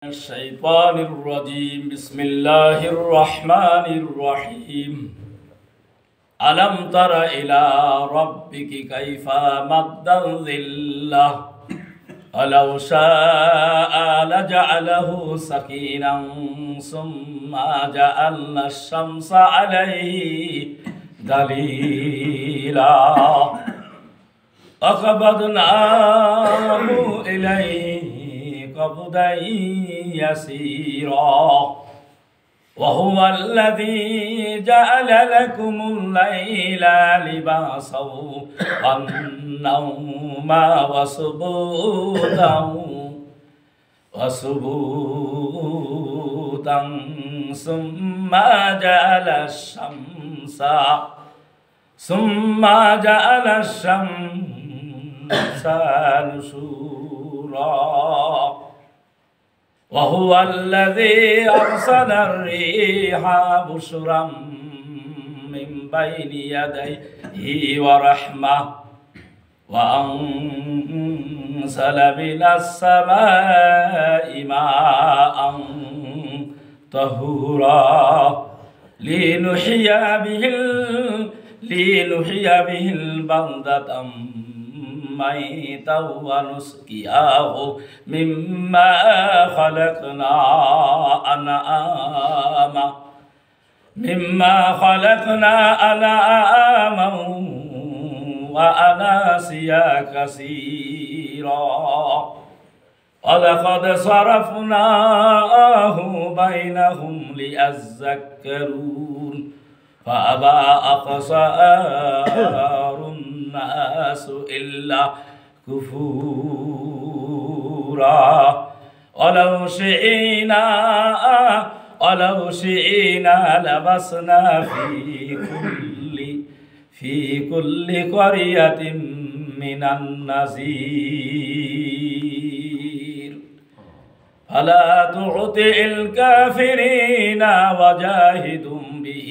الشيطان الرجيم بسم الله الرحمن الرحيم ألم تر إلى ربك كيف مد الظل ولو شاء لجعله سكينا ثم جعلنا الشمس عليه دليلا وقبضناه إليه قبضا يسيرا وهو الذي جعل لكم الليل لباسا والنوم وسبوتا ثم جعل الشمس نشورا وهو الذي أرسل الريح بشرا من بين يديه ورحمة وأنزل من السماء ماء طهورا لنحيي به البلدة ميتا ونسقيه مما خلقنا أنعاما وأناسيا كثيرا ولقد صرفناه بينهم ليذكرون فأبى أكثر الناس إلا كفورا ولو شئنا لبسنا في كل قرية من النذير فلا تطع الكافرين وجاهدهم به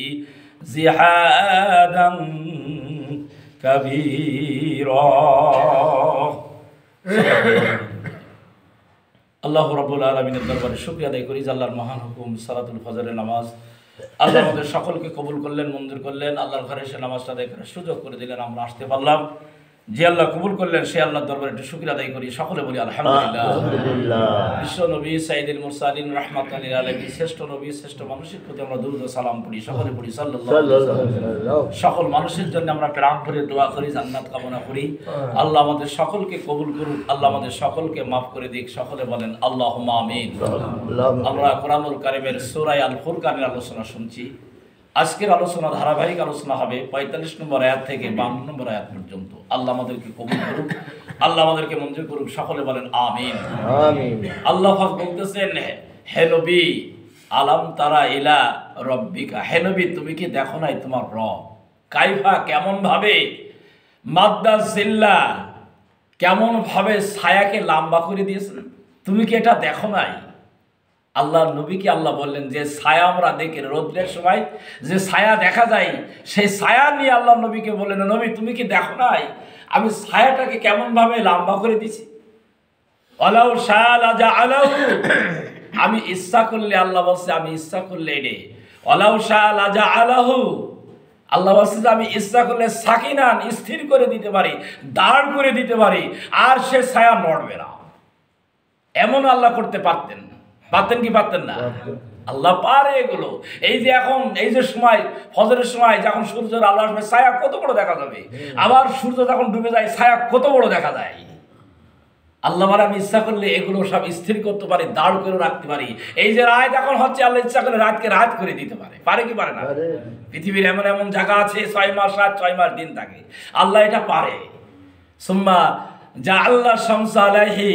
جهادا كبيرا আল্লাহ রাব্বুল আলামিনের দরবারে শুকরিয়া আদায় করি যে আল্লাহর মহান হুকুম সালাতুল ফজরের নামাজ আল্লাহ আমাদের সকলকে কবুল করলেন, মঞ্জুর করলেন। আল্লাহর ঘরে এসে নামাজটা আদায় করার সুযোগ করে দিলেন, আমরা আসতে পারলাম। যে আল্লাহ কবুল করলেন সে আল্লাহর দরবারে একটু শুকরিয়া আদায় করি, সকলে বলি আলহামদুলিল্লাহ। বিশ্ব নবী সাইয়্যিদুল মুরসালিন রাহমাতাল লিল আলামিন শ্রেষ্ঠ নবী শ্রেষ্ঠ মানুষের প্রতি আমরা দুরূদ ও সালাম পড়ি, সকলে পড়ি সাল্লাল্লাহু আলাইহি ওয়াসাল্লাম। সকল মানুষের জন্য আমরা প্রাণ ভরে দোয়া করি, জান্নাত কামনা করি। আল্লাহ আমাদের সকলকে কবুল করুন, আল্লাহ আমাদের সকলকে maaf করে দিক, সকলে বলেন আল্লাহুম্মা আমিন। আমরা কোরআনুল কারীমের সূরা আল ফুরকানের আলোচনা শুনছি। আজকের আলোচনা ধারাবাহিক আলোচনা হবে 45 নম্বর আয়াত থেকে 52 নম্বর আয়াত পর্যন্ত। আল্লাহ আমাদেরকে কবুল করুক, আল্লাহ আমাদেরকে মঞ্জুর করুক, সকলে বলেন আমিন। আমিন। আল্লাহ পাক বলতেছেন, হে নবী, আলাম তারা ইলা রব্বিকা, হে নবী তুমি কি দেখো নাই তোমার রব কাইফা কেমন ভাবে মাদ্দা জিল্লা কেমন ভাবে ছায়াকে লম্বা করে দিয়েছেন, তুমি কি এটা দেখো নাই? আল্লাহ নবীকে আল্লাহ বললেন যে ছায়া আমরা দেখি রোদ্রের সময় যে ছায়া দেখা যায়, সেই ছায়া নিয়ে আল্লাহ নবীকে বললেন, নবী তুমি কি দেখো নাই আমি ছায়াটাকে কেমন ভাবে লম্বা করে দিছি। ওয়ালাউ শাআ লাজআলাহু, আমি ইচ্ছা করলে, আল্লাহ বলছে আমি ইচ্ছা করলে এনে, ওয়ালাউ শাআ লাজআলাহু, আল্লাহ বলছে যে আমি ইচ্ছা করলে সাকিনান স্থির করে দিতে পারি, দাঁড় করে দিতে পারি, আর সে ছায়া নড়বে না। এমন আল্লাহ করতে পারতেন কি পারতেন না? আল্লাহ পারে এগুলো। এই যে এখন এই যে সময় ফজরের সময় যখন সূর্যের আলো আসবে ছায়া কত বড় দেখা যাবে, আবার সূর্য যখন ডুবে যায় ছায়া কত বড় দেখা যায়। আল্লাহ বলে আমি ইচ্ছা করলে এগুলো সব স্থির করতে পারি, দাঁড় করে রাখতে পারি। এই যে রাত এখন হচ্ছে, আল্লাহ ইচ্ছা করলে রাতকে রাত করে দিতে পারে। পারে কি পারে না? পৃথিবীর এমন এমন জায়গা আছে 6 মাস রাত 6 মাস দিন থাকে, আল্লাহ এটা পারে। সুম্মা জাআল্না শামসা আলাইহি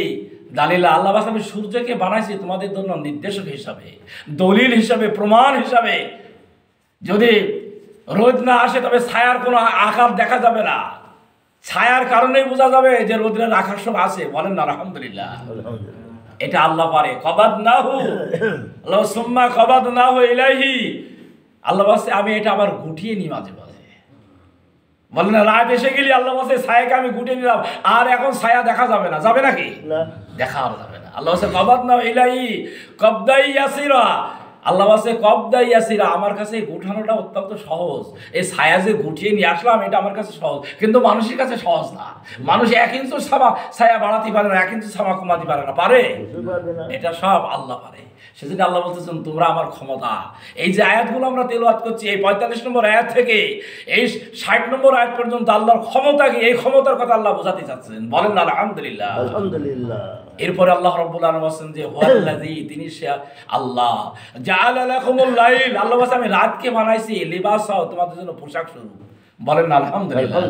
দালিলা, আল্লাহ বাস আমি সূর্যকে বানাইছি তোমাদের জন্য নির্দেশক হিসাবে, দলিল হিসাবে, প্রমাণ হিসাবে। যদি রোদ না আসে তবে ছায়ার কোনো আকার দেখা যাবে না, ছায়ার কারণেই বোঝা যাবে যে রোদের আকর্ষণ আছে। বলেন না আলহামদুলিল্লাহ। এটা আল্লাহ পারে। কবাদনাহু, আল্লাহ সুম্মা কবাদনাহু ইলাইহি, আল্লাহ বলছে আমি এটা আবার গুটিয়ে নিই মাঝে মাঝে। বলেন না রাত এসে গেলি আল্লাহ বলছে ছায়াকে আমি গুটিয়ে নিলাম, আর এখন ছায়া দেখা যাবে না। যাবে নাকি? দেখা আর যাবে না। আল্লাহ বলছে কবাদনা ইলাইহি কবদাই ইয়াসিরা, আল্লাহ বলছে কবদাই ইয়াসিরা, আমার কাছে গুঠানোটা অত্যন্ত সহজ। এই ছায়া যে গুটিয়ে নিয়ে আসলাম এটা আমার কাছে সহজ, কিন্তু মানুষের কাছে সহজ না। মানুষ 1 ইঞ্চি ছায়া বাড়াতে পারে না, 1 ইঞ্চি ছায়া কমাতে পারে না, পারে? এটা সব আল্লাহ পারে। সেজন্য আল্লাহ বলতেছেন তোমরা আমার ক্ষমতা। এই যে আয়াতগুলো আমরা তেলাওয়াত করছি, এই 45 নম্বর আয়াত থেকে এই 60 নম্বর আয়াত পর্যন্ত আল্লাহর ক্ষমতা কি, এই ক্ষমতার কথা আল্লাহ বোঝাতে চাচ্ছেন। বলেন না আলহামদুলিল্লাহ। আলহামদুলিল্লাহ। এরপরে আল্লাহ রাব্বুল আলামিন বলেন যে হুয়াল্লাযী, তিনি সে আল্লাহ, জাআলা লাকুমুল লাইল, আল্লাহ বলেন আমি রাতকে বানাইছি লিবাসাও, তোমাদের জন্য পোশাক স্বরূপ। বলেন না আলহামদুলিল্লাহ।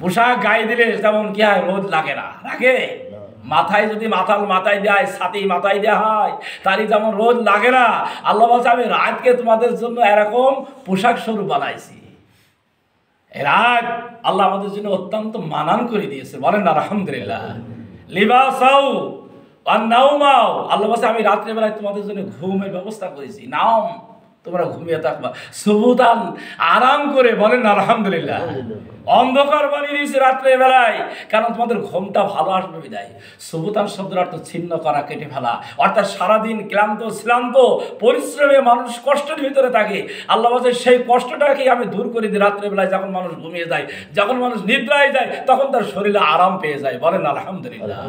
পোশাক গায়ে দিলে যেমন কি হয়, রোদ লাগে না, লাগে? মাথায় যদি মাথায় দেয়, ছাতি মাথায় দেওয়া হয়, তারই যেমন রোদ লাগে না, আল্লাহ বলছে আমি রাতকে তোমাদের জন্য এরকম পোশাক স্বরূপ বানাইছি। রাত আল্লাহ আমাদের জন্য অত্যন্ত মানান করে দিয়েছে। বলেন না আলহামদুলিল্লাহ। লিবাসাও আর নাওমাও, আল্লাহ বলছে আমি রাত্রেবেলায় তোমাদের জন্য ঘুমের ব্যবস্থা করেছি। নাও, তোমরা ঘুমিয়ে থাকবা, সুবুতান, আরাম করে। বলেন না আলহামদুলিল্লাহ। অন্ধকার বানিয়ে দিয়েছে রাত্রে বেলায়, কারণ তোমাদের ঘুমটা ভালো আসবে বিদায়। সুবুতান শব্দের অর্থ ছিন্ন করা, কেটে ফেলা, অর্থাৎ সারাদিন ক্লান্ত শ্রান্ত পরিশ্রমে মানুষ কষ্টের ভিতরে থাকে। আল্লাহ বলছে সেই কষ্টটাকে আমি দূর করে দিই রাত্রে বেলায়। যখন মানুষ ঘুমিয়ে যায়, যখন মানুষ নিদ্রায় যায়, তখন তার শরীরে আরাম পেয়ে যায়। বলেন আলহামদুলিল্লাহ।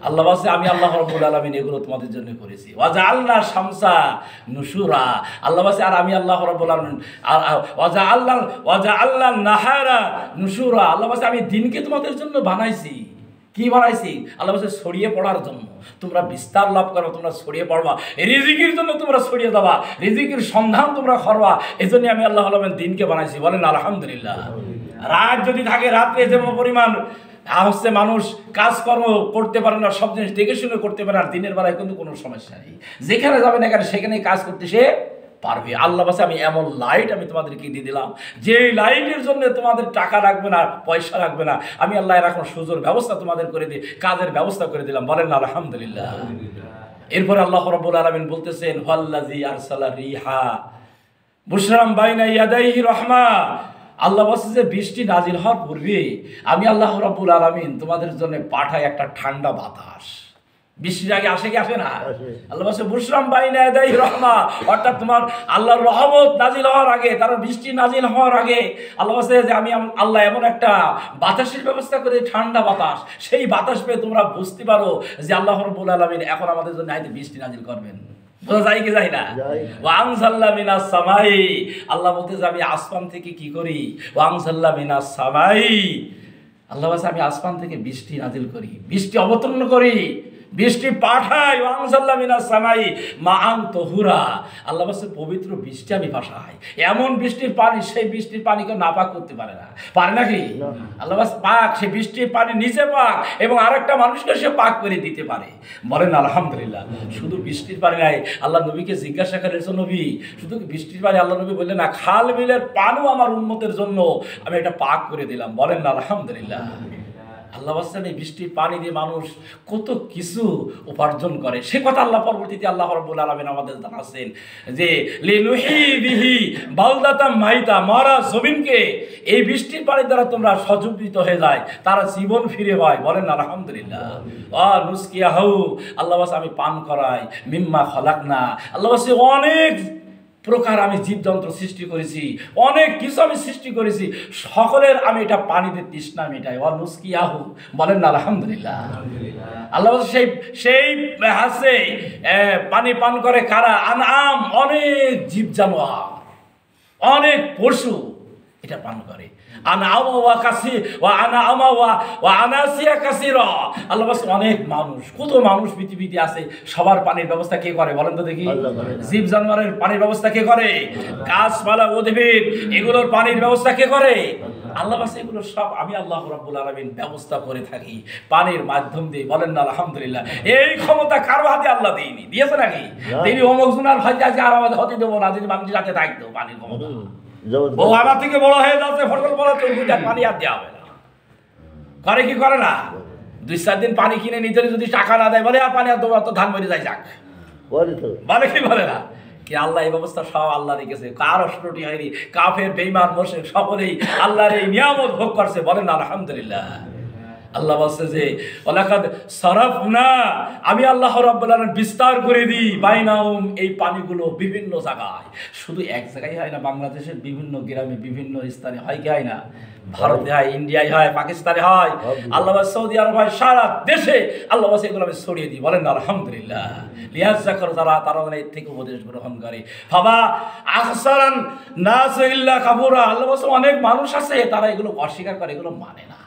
আল্লাহ বলছে আমি আল্লাহ রাব্বুল আলামিন এগুলো তোমাদের জন্য করেছি। ওয়াজআলনা শামসা নুশুরা, আল্লাহ বলছে আর আমি আল্লাহ রাব্বুল আলামিন আর ওয়াজআলনা নাহারা নুশুরা, আল্লাহ বলছে আমি দিনকে তোমাদের জন্য বানাইছি। কি বানাইছি? আল্লাহ বলছে ছড়িয়ে পড়ার জন্য, তোমরা বিস্তার লাভ করো, তোমরা ছড়িয়ে পড়বা, রিজিকের জন্য তোমরা ছড়িয়ে যাবা, রিজিকের সন্ধান তোমরা করবা, এই জন্য আমি আল্লাহ দিনকে বানাইছি। বলেন আলহামদুলিল্লাহ। রাত যদি থাকে, রাত্রে যেমন পরিমাণ মানুষ কাজকর্ম করতে পারে না, সব জিনিস দেখে শুনে করতে পারে, আর দিনের বেলায় কিন্তু কোনো সমস্যা নেই, যেখানে যাবেন এখানে সেখানে কাজ করতে সে পারবে। আল্লাহ বলছে আমি এমন লাইট আমি তোমাদেরকে দিয়ে দিলাম, যে লাইটের জন্য তোমাদের টাকা লাগবে না, পয়সা লাগবে না। আমি আল্লাহ এখন সুযোগ ব্যবস্থা তোমাদের করে দিই, কাজের ব্যবস্থা করে দিলাম। বলেন না আলহামদুলিল্লাহ। এরপরে আল্লাহ রাব্বুল আলামিন বলতেছেন হুয়াল্লাযী আরসালা রিহা বুশরাম বাইনা ইয়াদাইহি রাহমা, আল্লাহ বলছে যে বৃষ্টি নাজিল হওয়ার পূর্বে আমি আল্লাহ রাব্বুল আলামিন তোমাদের জন্য পাঠাই একটা ঠান্ডা বাতাস। বৃষ্টির আগে আসে কি আসে না? আল্লাহ বলছে বুশরাম বাইনা ইয়াদাইহি রাহমা, অর্থাৎ তোমার আল্লাহর রহমত নাজিল হওয়ার আগে, তার বৃষ্টি নাজিল হওয়ার আগে আল্লাহ বলছে যে আমি আল্লাহ এমন একটা বাতাসের ব্যবস্থা করে, ঠান্ডা বাতাস, সেই বাতাস পেয়ে তোমরা বুঝতে পারো যে আল্লাহ রাব্বুল আলামিন এখন আমাদের জন্য হয়তো বৃষ্টি নাজিল করবেন। বোঝা যায় কি যায় না? ওয়াংসাল্লা মিনাস সামাই, আল্লাহ বলতে যে আমি আসমান থেকে কি করি, ওয়াংসাল্লা মিনাস সামাই, আল্লাহ বলছে আমি আসমান থেকে বৃষ্টি নাজিল করি, বৃষ্টি অবতীর্ণ করি, বৃষ্টি পাঠাই। ওয়াংসাল্লা মিনাস সামাই মাআন তাহুরা, আল্লাহ বলছে পবিত্র বৃষ্টি আমি পাঠাই, এমন বৃষ্টির পানি, সেই বৃষ্টির পানি কেউ নাপাক করতে পারে না, পারে নাকি? আল্লাহ বলছে পাক, সেই বৃষ্টির পানি নিজে পাক এবং আরেকটা মানুষকে সে পাক করে দিতে পারে। বলেন আলহামদুলিল্লাহ। শুধু বৃষ্টির পানি নাই, আল্লাহ নবীকে জিজ্ঞাসা করেছে নবী শুধু বৃষ্টির পানি? আল্লাহ নবী বললেন না, খাল বিলের পানিও আমার উম্মতের জন্য আমি এটা পাক করে দিলাম। বলেন আলহামদুলিল্লাহ। আল্লাহ বলছেন এই বৃষ্টির পানি দিয়ে মানুষ কত কিছু উপার্জন করে, সে কথা আল্লাহ পরবর্তীতে আল্লাহ রাব্বুল আলামিন আমাদের জানাচ্ছেন যে লিনুহি বিহি বালদাতাম মাইতা, মারা জমিনকে এই বৃষ্টির পানি দ্বারা তোমরা সজীবিত হয়ে যায়, তারা জীবন ফিরে পায়। বলেন আলহামদুলিল্লাহ। নুসকিয়াহু, আল্লাহ বলছে আমি পান করাই, মিম্মা খলাকনা, আল্লাহ বলছে অনেক প্রকার আমি জীবজন্তু সৃষ্টি করেছি, অনেক কিছু আমি সৃষ্টি করেছি, সকলের আমি এটা পানিতে তৃষ্ণা মেটাই। নুসকিয়াহু, বলেন না আলহামদুলিল্লাহ। আল্লাহ সেই সেই হাসে পানি পান করে কারা? আনআম, অনেক জীব জানোয়ার, অনেক পশু এটা পান করে। অনেক মানুষ, কত মানুষ পৃথিবীতে আছে, সবার পানির ব্যবস্থা কে করে বলেন তো দেখি? জীব জানোয়ারের পানির ব্যবস্থা কে করে? গাছপালা উদ্ভিদ এগুলোর পানির ব্যবস্থা কে করে? আল্লাহ বাস, এগুলো সব আমি আল্লাহ রাব্বুল আলামিন ব্যবস্থা করে থাকি পানির মাধ্যম দিয়ে। বলেন না আলহামদুলিল্লাহ। এই ক্ষমতা কারো হাতে আল্লাহ দিইনি, দিয়েছে নাকি? তিনি অমুক জুনার ভাই আজকে আর আমাদের হতে দেবো না, যদি মানুষ রাতে থাকতো পানির ক্ষমতা। ও আমার থেকে বড় হয়ে যাচ্ছে, ফসল বড় হচ্ছে, পানি আর দেওয়া হবে না, করে কি করে না? 2-4 দিন পানি কিনে নিজের যদি টাকা না দেয়, বলে আর পানি আর দেবো, তো ধান মরে যায় যাক, বলে কি বলে না? কি আল্লাহ এই ব্যবস্থা সব আল্লাহ রেখেছে, কারো ত্রুটি হয়নি, কাফের বেঈমান মুশরিক সকলেই আল্লাহর এই নিয়ামত ভোগ করছে। বলেন আলহামদুলিল্লাহ। আল্লাহ বলছে যে ওয়ালাকাদ সারাফনা, আমি আল্লাহ রাব্বুল আলামিন বিস্তার করে দিই বাইনাহুম, এই পানিগুলো বিভিন্ন জায়গায়, শুধু এক জায়গায় হয় না, বাংলাদেশের বিভিন্ন গ্রামে বিভিন্ন স্থানে হয়, কি হয় না? ভারতে হয়, ইন্ডিয়ায় হয়, পাকিস্তানে হয়, আল্লাহ সৌদি আরব হয়, সারা দেশে আল্লাহ এগুলো আমি ছড়িয়ে দিই। বলেন না আলহামদুলিল্লাহ। লিয়াজ্জাকারু, তারা এর থেকে উপদেশ গ্রহণ করে। ফাবা আকসারান নাস ইল্লা কাফুরা, আল্লাহ অনেক মানুষ আছে তারা এগুলো অস্বীকার করে, এগুলো মানে না।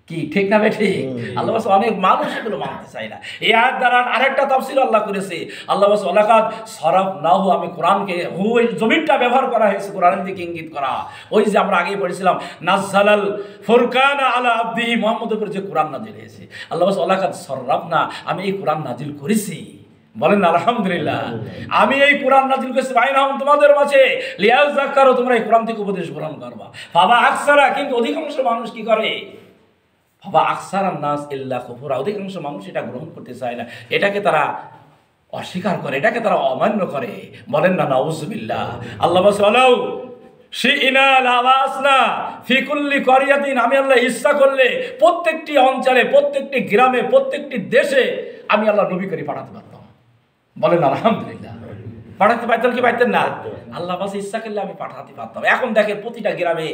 কি ঠিক না বেঠি? আল্লাহ অনেক মানুষ এগুলো মানতে চায় না। এই আয়াত দ্বারা আরেকটা তাফসীর আল্লাহ করেছে। আল্লাহ ওয়ালাকাদ সারাফনাহু, আমি কোরআনকে ওই জমিনটা ব্যবহার করা হয়েছে কোরআনের দিকে ইঙ্গিত করা। ওই যে আমরা আগেই পড়েছিলাম নাযালাল ফুরকানা আলা আবদিহি, মুহাম্মদের উপর যে কোরআন নাজিল হয়েছে, আল্লাহ ওয়ালাকাদ সারাফনা, আমি এই কোরআন নাজিল করেছি। বলেন আলহামদুলিল্লাহ। আমি এই কোরআন নাজিল করেছি বাইনাহুম, তোমাদের মাঝে, লিয়াযাক্কারু, তোমরা এই কোরআন থেকে উপদেশ গ্রহণ করবা। ফাবা আকসারা, কিন্তু অধিকাংশ মানুষ কি করে? বাবা আকসারান নাস ইল্লা কুফুরা, অধিকাংশ মানুষ এটা গ্রহণ করতে চায় না, এটাকে তারা অস্বীকার করে, এটাকে তারা অমান্য করে। বলেন না নাউযুবিল্লাহ। আল্লাহ বলেন শিইনা লাবাসনা ফি কুল্লি ক্বরিয়াতিন, আমি আল্লাহ ইচ্ছা করলে প্রত্যেকটি অঞ্চলে, প্রত্যেকটি গ্রামে, প্রত্যেকটি দেশে আমি আল্লাহ নবী করে পাঠাতে পারতাম। বলেন আলহামদুলিল্লাহ। পাঠাতে পারতেন কি পারতেন না? আল্লাহ বাস ইচ্ছা করলে আমি পাঠাতে পারতাম। এখন দেখে প্রতিটা গ্রামে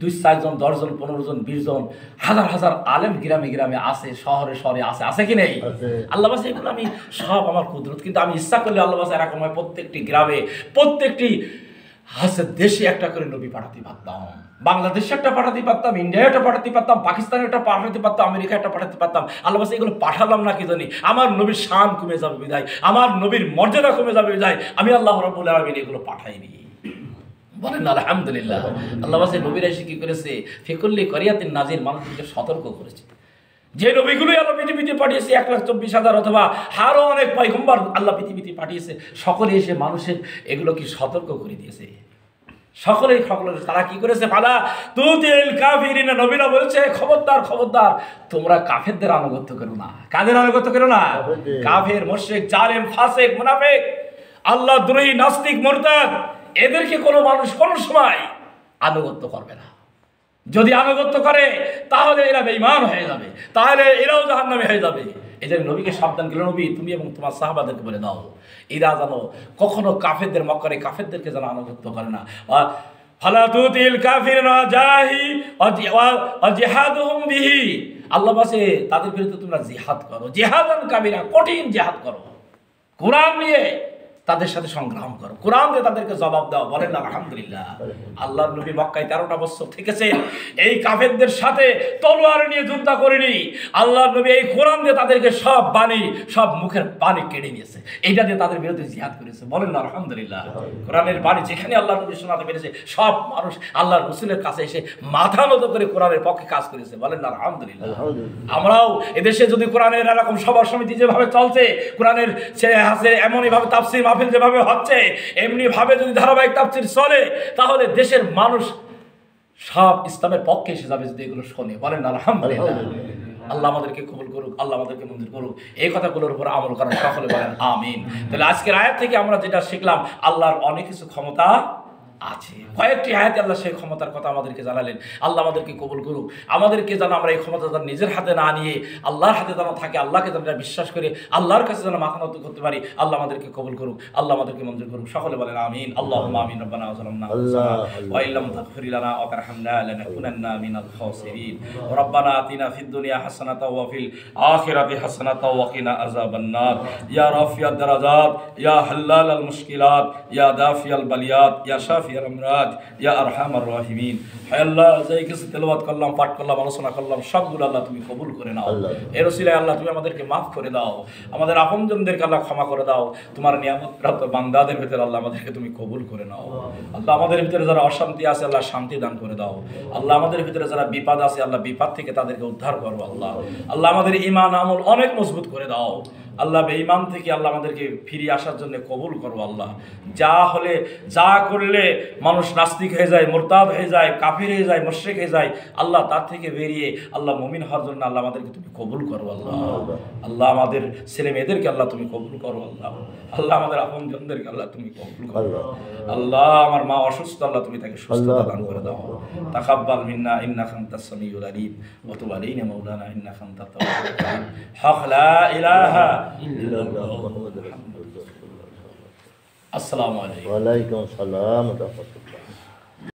2-4 জন, 10 জন, 15 জন, 20 জন, হাজার হাজার আলেম গ্রামে গ্রামে আছে, শহরে শহরে আছে, আছে কি নেই? আল্লাহ বাস এগুলো আমি সব আমার কুদরত, কিন্তু আমি ইচ্ছা করলে আল্লাহ বাস এরকম হয় প্রত্যেকটি গ্রামে, প্রত্যেকটি দেশে একটা করে নবী পাঠাতে পারতাম। বাংলাদেশে একটা পাঠাতে পারতাম, ইন্ডিয়ায় একটা পাঠাতে পারতাম, পাকিস্তানে একটা পাঠাতে পারতাম, আমেরিকা একটা পাঠাতে পারতাম। আল্লাহ বাস এগুলো পাঠালাম না কি জানি, আমার নবীর শান কমে যাবে বিদায়, আমার নবীর মর্যাদা কমে যাবে বিদায় আমি আল্লাহ রাব্বুল আলামিন এগুলো পাঠাইনি। বলেন আলহামদুলিল্লাহ। আল্লাহ বাসে নবীরা এসে কি করেছে? ফিকুল্লি ক্বরিয়াতিন নাজির, মানুষকে সতর্ক করেছে। যে নবীগুলোই আল্লাহ পৃথিবীতে পাঠিয়েছে 1,24,000 অথবা আরো অনেক পয়গম্বর আল্লাহ পৃথিবীতে পাঠিয়েছে, সকলে এসে মানুষের এগুলো কি সতর্ক করে দিয়েছে। সকলেই তারা কি করেছে? ফালা তুতিল কাফিরিনা, নবীরা বলছে খবরদার খবরদার, তোমরা কাফেরদের আনুগত্য করো না। কাদের আনুগত্য করো না? কাফের, মুশরিক, জালেম, ফাসিক, মুনাফিক, আল্লাহ দ্রোহী, নাস্তিক, মুরতাদ, এদেরকে কোনো মানুষ কোনো সময় আনুগত্য করবে না। যদি আনুগত্য করে তাহলে এরা বেঈমান হয়ে যাবে, তাহলে এরাও জাহান্নামে হয়ে যাবে। এই জন্য নবীকে সাবধান করলেন, নবী তুমি এবং তোমার সাহাবাদেরকে বলে দাও এরা যেন কখনো কাফেরদের, মক্কারে কাফেরদেরকে যেন আনুগত্য করে না। ফালা তুতিল কাফিরনা জাহি ওয়া জিহাদুহুম বিহি, আল্লাহ বলে তাদের বিরুদ্ধে তোমরা জিহাদ করো, জিহাদান কাবিরা, কঠিন জিহাদ করো, কোরআন নিয়ে তাদের সাথে সংগ্রাম করো, কোরআন দিয়ে তাদেরকে জবাব দাও। বলেন আলহামদুলিল্লাহ। আল্লাহর নবী মক্কায় 13টা বছর থেকেছেন, এই কাফেরদের সাথে তলোয়ার নিয়ে যুদ্ধ করেনি। আল্লাহর নবী এই কোরআন দিয়ে তাদেরকে সব বাণী, সব মুখের বাণী কেড়ে নিয়েছে, এইটা দিয়ে তাদের বিরুদ্ধে জিহাদ করেছে। বলেন না আলহামদুলিল্লাহ। কোরআনের বাণী যেখানে আল্লাহর নবী শোনাতে পেরেছে, সব মানুষ আল্লাহর রাসূলের কাছে এসে মাথা নত করে কোরআনের পক্ষে কাজ করেছে। বলেন না আলহামদুলিল্লাহ। আমরাও এদেশে যদি কোরআনের এরকম সভা সমিতি যেভাবে চলছে, কোরআনের এমনই ভাবে তাফসীর মাহফিল যেভাবে হচ্ছে, এমনি ভাবে যদি ধারাবাহিক তাফসীর চলে, তাহলে দেশের মানুষ সব ইসলামের পক্ষে এসে যাবে যদি এগুলো শোনে। বলেন আলহামদুলিল্লাহ। আল্লাহ আমাদেরকে কবুল করুক, আল্লাহ আমাদেরকে মঞ্জুর করুক এই কথাগুলোর উপর আমল করার, সকলে বলেন আমিন। তাহলে আজকের আয়াত থেকে আমরা যেটা শিখলাম, আল্লাহর অনেক কিছু ক্ষমতা আছে। কয়েকটি আয়াতে আল্লাহ সেই ক্ষমতার কথা আমাদেরকে জানালেন। আল্লাহ আমাদেরকে কবুল করুক, আমাদেরকে যেন আমরা এই ক্ষমতা যেন নিজের হাতে না নিয়ে আল্লাহর হাতে যেন থাকে, আল্লাহকে যেন বিশ্বাস করে আল্লাহর কাছে যেন মাথা নত করতে পারি। আল্লাহ আমাদেরকে কবুল করুক, আল্লাহ আমাদেরকে মঞ্জুর করুক, সকলে বলেন আমিন। আল্লাহুম্মা আমিন। রব্বানা যালামনা ওয়া ইল্লাম তাগফির লানা ওয়া তারহামনা লানাকুনান্না মিনাল খাসিরিন। রব্বানা আতিনা ফিদ দুনিয়া হাসানাতাও ওয়া ফিল আখিরাতি হাসানাতাও ওয়া কিনা আযাবান নার। ইয়া রাফিয়াদ দারাজাত, ইয়া হাল্লালাল মুশকিলাত, ইয়া দাফিয়াল বালিয়াত, ইয়া শাফিয়াল আমরাজ, ইয়া আরহামার রাহিমিন। হে আল্লাহ, যাই কিছু তেলাওয়াত করলাম, পাঠ করলাম, আলোচনা করলাম, সবগুলো আল্লাহ তুমি কবুল করে নাও। এর ওসিলায় আল্লাহ তুমি আমাদেরকে মাফ করে দাও, আমাদের আপনজনদেরকে আল্লাহ ক্ষমা করে দাও। তোমার নিয়ামতপ্রাপ্ত বান্দাদের ভিতরে আল্লাহ আমাদেরকে তুমি কবুল করে নাও। আল্লাহ আমাদের ভিতরে যারা অশান্তি আছে আল্লাহ শান্তি দান করে দাও। আল্লাহ আমাদের ভিতরে যারা বিপদ আছে আল্লাহ বিপদ থেকে তাদেরকে উদ্ধার করো। আল্লাহ আল্লাহ আমাদের ঈমান আমল অনেক মজবুত করে দাও। আল্লাহ বেঈমান থেকে আল্লাহ আমাদেরকে ফিরিয়ে আসার জন্য কবুল করো আল্লাহ। যা করলে মানুষ নাস্তিক হয়ে যায়, মুরতাদ হয়ে যায়, কাফির হয়ে যায়, মুশরিক হয়ে যায়, আল্লাহ তার থেকে বেরিয়ে আল্লাহ মুমিন হওয়ার জন্য আল্লাহ আমাদেরকে তুমি কবুল করো আল্লাহ। আল্লাহ আমাদের ছেলে মেয়েদেরকে আল্লাহ তুমি কবুল করো আল্লাহ। আল্লাহ আমাদের আপনজনদেরকে আল্লাহ তুমি কবুল করো আল্লাহ। আমার মা অসুস্থ, আল্লাহ তুমি তাকে সুস্থতা দান করে দাও। তাকাব্বাল মিন্না ইন্নাকা আনতাস সামিউল আলিম ওয়া তুব আলাইনা মাওলানা ইন্নাকা আনতাত তাওয়াবুর রহিম। হক লা ইলাহা ইল্লাল্লাহ মুহাম্মাদুর রাসূলুল্লাহ। আসসালামু আলাইকুম। ওয়া আলাইকুম আসসালাম ওয়া রাহমাতুল্লাহ।